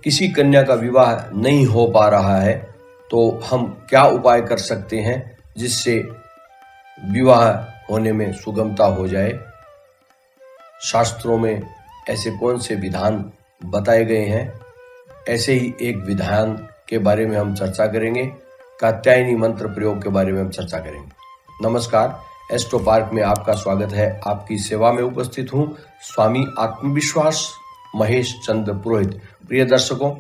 किसी कन्या का विवाह नहीं हो पा रहा है तो हम क्या उपाय कर सकते हैं जिससे विवाह होने में सुगमता हो जाए। शास्त्रों में ऐसे कौन से विधान बताए गए हैं, ऐसे ही एक विधान के बारे में हम चर्चा करेंगे। कात्यायनी मंत्र प्रयोग के बारे में हम चर्चा करेंगे। नमस्कार, एस्ट्रो पार्क में आपका स्वागत है। आपकी सेवा में उपस्थित हूँ स्वामी आत्मविश्वास महेश चंद्र पुरोहित। प्रिय दर्शकों,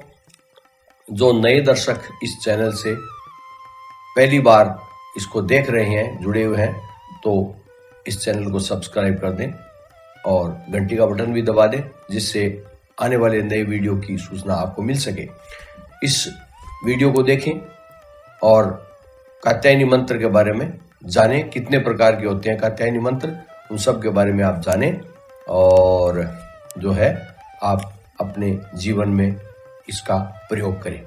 जो नए दर्शक इस चैनल से पहली बार इसको देख रहे हैं, जुड़े हुए हैं, तो इस चैनल को सब्सक्राइब कर दें और घंटी का बटन भी दबा दें, जिससे आने वाले नए वीडियो की सूचना आपको मिल सके। इस वीडियो को देखें और कात्यायनी मंत्र के बारे में जानें। कितने प्रकार के होते हैं कात्यायनी मंत्र, उन सब के बारे में आप जानें और जो है आप अपने जीवन में इसका प्रयोग करें।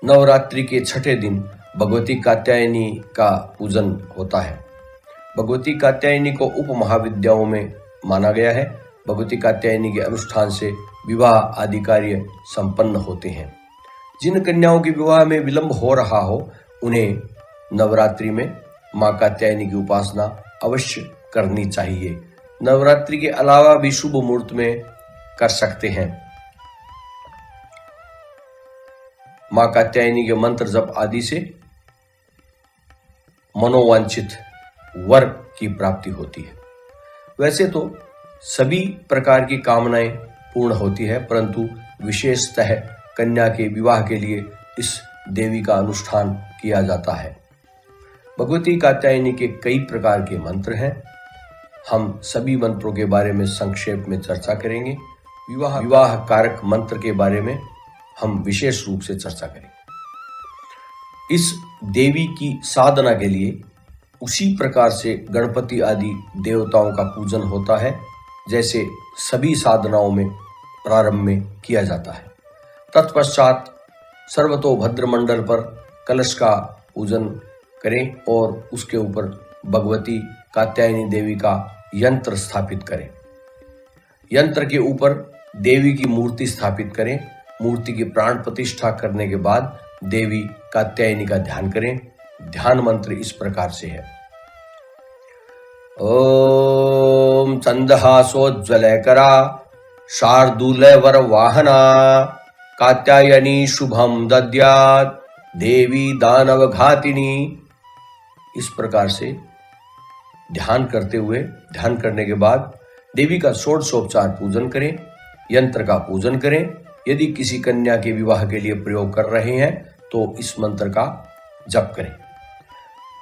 नवरात्रि के छठे दिन भगवती कात्यायनी का पूजन होता है। भगवती कात्यायनी को उप महाविद्याओं में माना गया है। भगवती कात्यायनी के अनुष्ठान से विवाह आदि कार्य संपन्न होते हैं। जिन कन्याओं के विवाह में विलंब हो रहा हो, उन्हें नवरात्रि में मां कात्यायनी की उपासना अवश्य करनी चाहिए। नवरात्रि के अलावा भी शुभ मुहूर्त में कर सकते हैं। मां कात्यायनी के मंत्र जप आदि से मनोवांछित वर की प्राप्ति होती है। वैसे तो सभी प्रकार की कामनाएं पूर्ण होती है, परंतु विशेषतः कन्या के विवाह के लिए इस देवी का अनुष्ठान किया जाता है। भगवती कात्यायनी के कई प्रकार के मंत्र हैं। हम सभी मंत्रों के बारे में संक्षेप में चर्चा करेंगे। विवाह कारक मंत्र के बारे में हम विशेष रूप से चर्चा करेंगे। इस देवी की साधना के लिए उसी प्रकार से गणपति आदि देवताओं का पूजन होता है जैसे सभी साधनाओं में प्रारंभ में किया जाता है। तत्पश्चात सर्वतोभद्र मंडल पर कलश का पूजन करें और उसके ऊपर भगवती कात्यायनी देवी का यंत्र स्थापित करें। यंत्र के ऊपर देवी की मूर्ति स्थापित करें। मूर्ति की प्राण प्रतिष्ठा करने के बाद देवी कात्यायनी का ध्यान करें। ध्यान मंत्र इस प्रकार से है। ओम चंदहासोज्ज्वलकरा शार्दूलवर वाहना कात्यायनी शुभम दद्यात् देवी दानव घातिनी। इस प्रकार से ध्यान करते हुए, ध्यान करने के बाद देवी का षोडशोपचार पूजन करें। यंत्र का पूजन करें। यदि किसी कन्या के विवाह के लिए प्रयोग कर रहे हैं तो इस मंत्र का जप करें।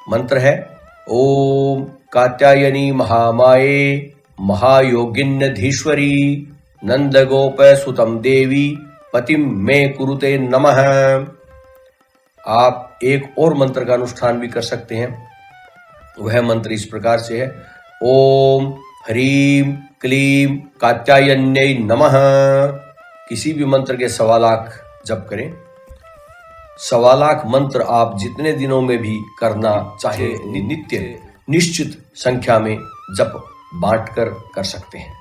मंत्र है ओम कात्यायनी महामाये महायोगिन्यधीश्वरी नंदगोप सुतम देवी पतिम मे कुरुते नमः। आप एक और मंत्र का अनुष्ठान भी कर सकते हैं। वह मंत्र इस प्रकार से है। ओम ह्रीम क्लीम कात्यायन्यै नमः। किसी भी मंत्र के 1.25 लाख जप करें। 1.25 लाख मंत्र आप जितने दिनों में भी करना चाहे नित्य निश्चित संख्या में जप बांटकर कर सकते हैं।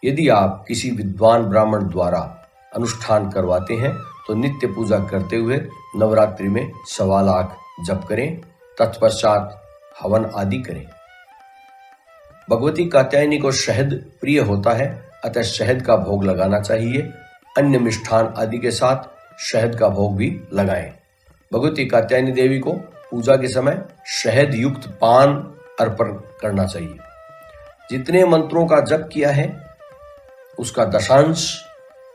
यदि आप किसी विद्वान ब्राह्मण द्वारा अनुष्ठान करवाते हैं तो नित्य पूजा करते हुए नवरात्रि में 1.25 लाख जप करें। तत्पश्चात हवन आदि करें। भगवती कात्यायनी को शहद प्रिय होता है, अतः शहद का भोग लगाना चाहिए। अन्य मिष्ठान आदि के साथ शहद का भोग भी लगाएं। भगवती कात्यायनी देवी को पूजा के समय शहद युक्त पान अर्पण करना चाहिए। जितने मंत्रों का जप किया है उसका दशांश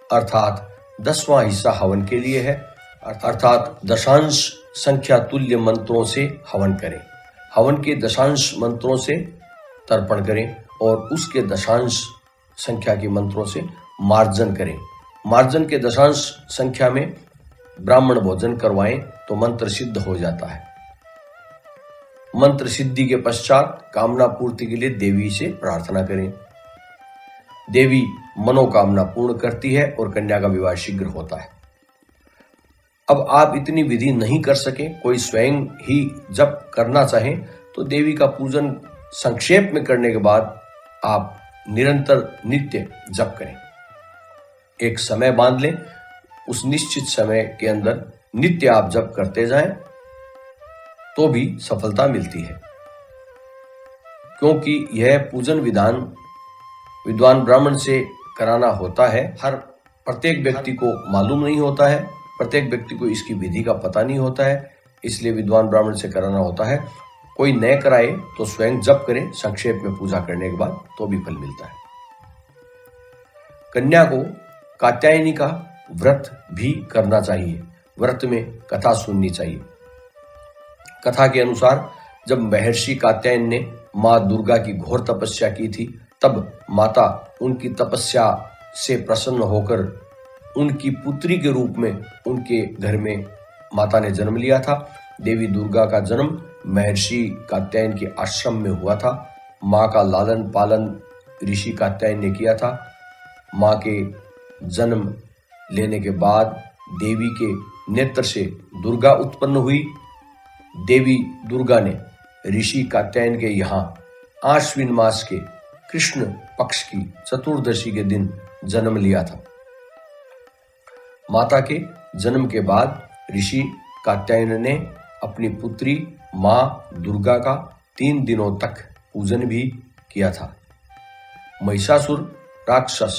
अर्थात 10वां हिस्सा हवन के लिए है, अर्थात दशांश संख्या तुल्य मंत्रों से हवन करें। हवन के दशांश मंत्रों से तर्पण करें और उसके दशांश संख्या के मंत्रों से मार्जन करें। मार्जन के दशांश संख्या में ब्राह्मण भोजन करवाएं तो मंत्र सिद्ध हो जाता है। मंत्र सिद्धि के पश्चात कामना पूर्ति के लिए देवी से प्रार्थना करें। देवी मनोकामना पूर्ण करती है और कन्या का विवाह शीघ्र होता है। अब आप इतनी विधि नहीं कर सके, कोई स्वयं ही जप करना चाहे तो देवी का पूजन संक्षेप में करने के बाद आप निरंतर नित्य जप करें। एक समय बांध लें उस निश्चित समय के अंदर नित्य आप जप करते जाएं तो भी सफलता मिलती है, क्योंकि यह पूजन विधान विद्वान ब्राह्मण से कराना होता है। हर प्रत्येक व्यक्ति को मालूम नहीं होता है, प्रत्येक व्यक्ति को इसकी विधि का पता नहीं होता है, इसलिए विद्वान ब्राह्मण से कराना होता है। कोई न कराए तो स्वयं जप करे संक्षेप में पूजा करने के बाद, तो भी फल मिलता है। कन्या को कात्यायनी का व्रत भी करना चाहिए। व्रत में कथा सुननी चाहिए। कथा के अनुसार जब महर्षि कात्यायन ने मां दुर्गा की घोर तपस्या की थी, तब माता उनकी तपस्या से प्रसन्न होकर उनकी पुत्री के रूप में उनके घर में माता ने जन्म लिया था। देवी दुर्गा का जन्म महर्षि कात्यायन के आश्रम में हुआ था। मां का लालन पालन ऋषि कात्यायन ने किया था। मां के जन्म लेने के बाद देवी के नेत्र से दुर्गा उत्पन्न हुई। देवी दुर्गा ने ऋषि कात्यायन के यहाँ आश्विन मास के कृष्ण पक्ष की चतुर्दशी के दिन जन्म लिया था। माता के जन्म के बाद ऋषि कात्यायन ने अपनी पुत्री मां दुर्गा का 3 दिनों तक पूजन भी किया था। महिषासुर राक्षस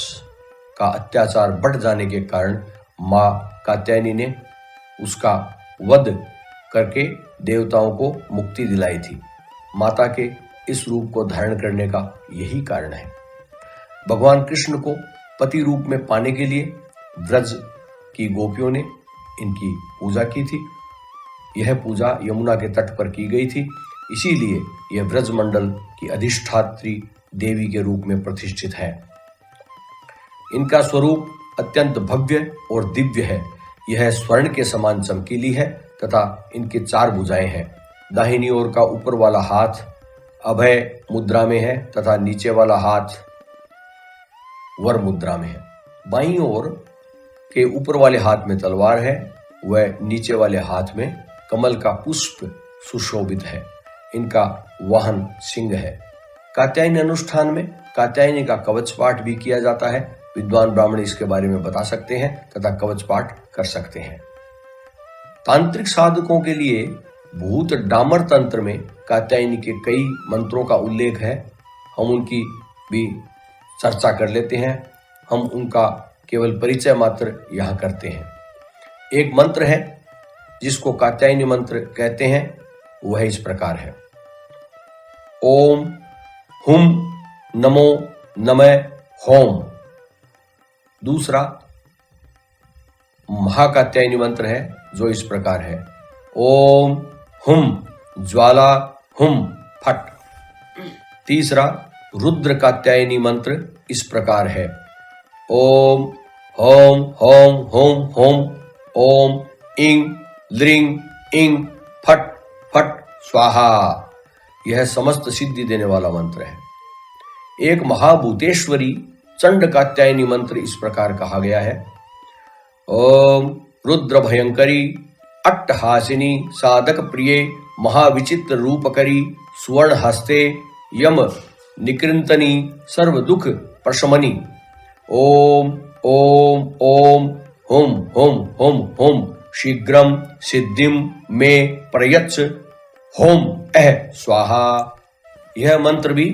का अत्याचार बढ़ जाने के कारण मां कात्यायनी ने उसका वध करके देवताओं को मुक्ति दिलाई थी। माता के इस रूप को धारण करने का यही कारण है। भगवान कृष्ण को पति रूप में पाने के लिए ब्रज की गोपियों ने इनकी पूजा की थी। यह पूजा यमुना के तट पर की गई थी, इसीलिए यह ब्रज मंडल की अधिष्ठात्री देवी के रूप में प्रतिष्ठित है। इनका स्वरूप अत्यंत भव्य और दिव्य है। यह स्वर्ण के समान चमकीली है तथा इनके 4 भुजाएं हैं। दाहिनी ओर का ऊपर वाला हाथ अभय मुद्रा में है तथा नीचे वाला हाथ वर मुद्रा में है। बाईं ओर के ऊपर वाले हाथ में तलवार है, वह नीचे वाले हाथ में कमल का पुष्प सुशोभित है। इनका वाहन सिंह है। कात्यायनी अनुष्ठान में कात्यायनी का कवच पाठ भी किया जाता है। विद्वान ब्राह्मण इसके बारे में बता सकते हैं तथा कवच पाठ कर सकते हैं। तांत्रिक साधकों के लिए भूत डामर तंत्र में कात्यायनी के कई मंत्रों का उल्लेख है। हम उनकी भी चर्चा कर लेते हैं। हम उनका केवल परिचय मात्र यहाँ करते हैं। एक मंत्र है जिसको कात्यायनी मंत्र कहते हैं, वह इस प्रकार है। ओम हुम नमो नमः होम। दूसरा महाकात्यायनी मंत्र है जो इस प्रकार है। ओम हुम ज्वाला हुम फट। तीसरा रुद्र कात्यायनी मंत्र इस प्रकार है। ओम होम होम होम होम ओम इंग लिंग इंग फट फट स्वाहा। यह समस्त सिद्धि देने वाला मंत्र है। एक महाभूतेश्वरी चंड कात्यायनी मंत्र इस प्रकार कहा गया है। ओम रुद्र भयंकरी अट्टहासिनी साधक प्रिय महाविचित्र रूपकरी सुवर्ण हस्ते यम निकृंतनी सर्व दुख प्रशमनी। ओम ओम ओम हुम हुम हुम हुम शीघ्रम सिद्धिम में प्रयच्छ होम स्वाहा। यह मंत्र भी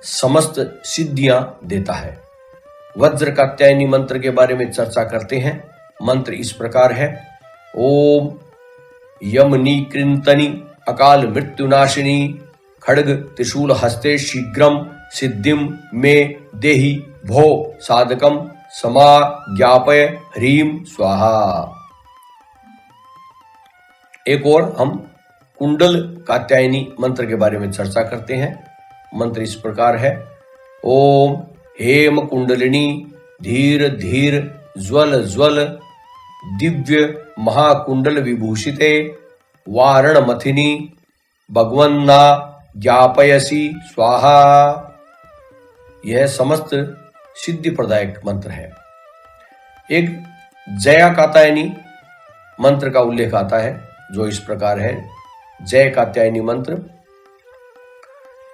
समस्त सिद्धियां देता है। वज्र कात्यायनी मंत्र के बारे में चर्चा करते हैं। मंत्र इस प्रकार है। ओम यमनी कृंतनी अकाल मृत्युनाशिनी खड्ग त्रिशूल हस्ते शीघ्रम सिद्धिम में देहि भो साधकम समा ज्ञापय ह्रीम स्वाहा। एक और हम कुंडल कात्यायनी मंत्र के बारे में चर्चा करते हैं। मंत्र इस प्रकार है। ओम हेम कुंडलिनी धीर धीर ज्वल ज्वल दिव्य महाकुंडल विभूषिते वारण मथिनी भगवन्ना ज्ञापयसी स्वाहा। यह समस्त सिद्धि प्रदायक मंत्र है। एक जया कात्यायनी मंत्र का उल्लेख आता है जो इस प्रकार है। जय कात्यायनी मंत्र।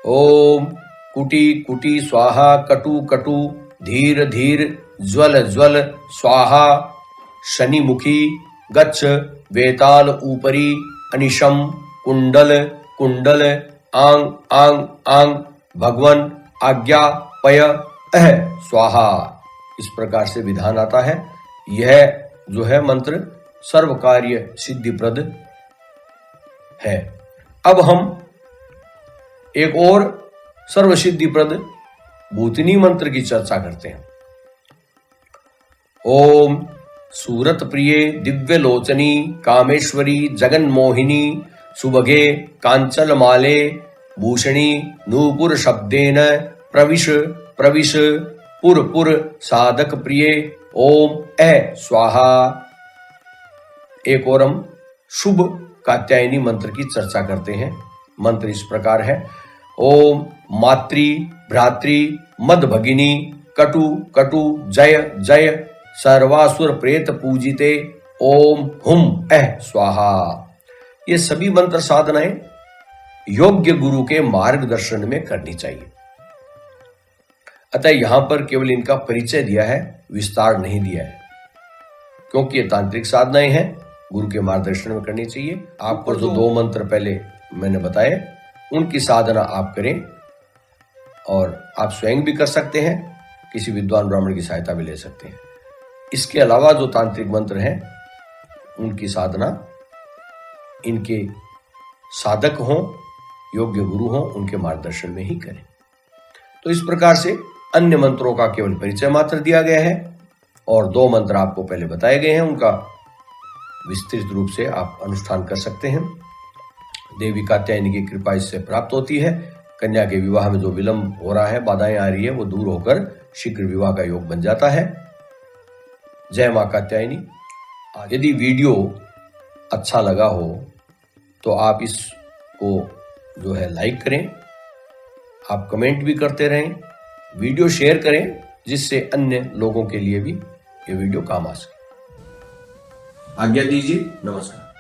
ओम कुटी कुटी स्वाहा कटु कटु धीर धीर ज्वल ज्वल स्वाहा शनिमुखी गच्छ वेताल ऊपरी अनिशम कुंडल कुंडल आंग आंग आंग भगवन आज्ञा पय अह स्वाहा। इस प्रकार से विधान आता है। यह जो है मंत्र सर्व कार्य सिद्धिप्रद है। अब हम एक और सर्व सिद्धिप्रद भूतनी मंत्र की चर्चा करते हैं। ओम सूरत प्रिये दिव्य लोचनी कामेश्वरी जगन मोहिनी सुभगे कांचल माले भूषणी नूपुर शब्देन प्रविश प्रविश पुर पुर साधक प्रिये ओम ऐ स्वाहा। एक और हम शुभ कात्यायनी मंत्र की चर्चा करते हैं। मंत्र इस प्रकार है। ओम मातृ भ्रातृ मद भगिनी कटु कटु जय जय सर्वासुर प्रेत पूजिते ओम हुम ऐ स्वाहा। ये सभी मंत्र साधनाएं योग्य गुरु के मार्गदर्शन में करनी चाहिए। अतः यहां पर केवल इनका परिचय दिया है, विस्तार नहीं दिया है, क्योंकि ये तांत्रिक साधनाएं हैं, गुरु के मार्गदर्शन में करनी चाहिए। आपको जो 2 मंत्र पहले मैंने बताए उनकी साधना आप करें, और आप स्वयं भी कर सकते हैं, किसी विद्वान ब्राह्मण की सहायता भी ले सकते हैं। इसके अलावा जो तांत्रिक मंत्र हैं उनकी साधना इनके साधक हों, योग्य गुरु हों, उनके मार्गदर्शन में ही करें। तो इस प्रकार से अन्य मंत्रों का केवल परिचय मात्र दिया गया है, और 2 मंत्र आपको पहले बताए गए हैं, उनका विस्तृत रूप से आप अनुष्ठान कर सकते हैं। देवी कात्यायनी की कृपा इससे प्राप्त होती है। कन्या के विवाह में जो विलंब हो रहा है, बाधाएं आ रही है, वो दूर होकर शीघ्र विवाह का योग बन जाता है। जय मां कात्यायनी। यदि वीडियो अच्छा लगा हो तो आप इसको जो है लाइक करें, आप कमेंट भी करते रहें, वीडियो शेयर करें, जिससे अन्य लोगों के लिए भी ये वीडियो काम आ सके। आज्ञा दीजिए। नमस्कार।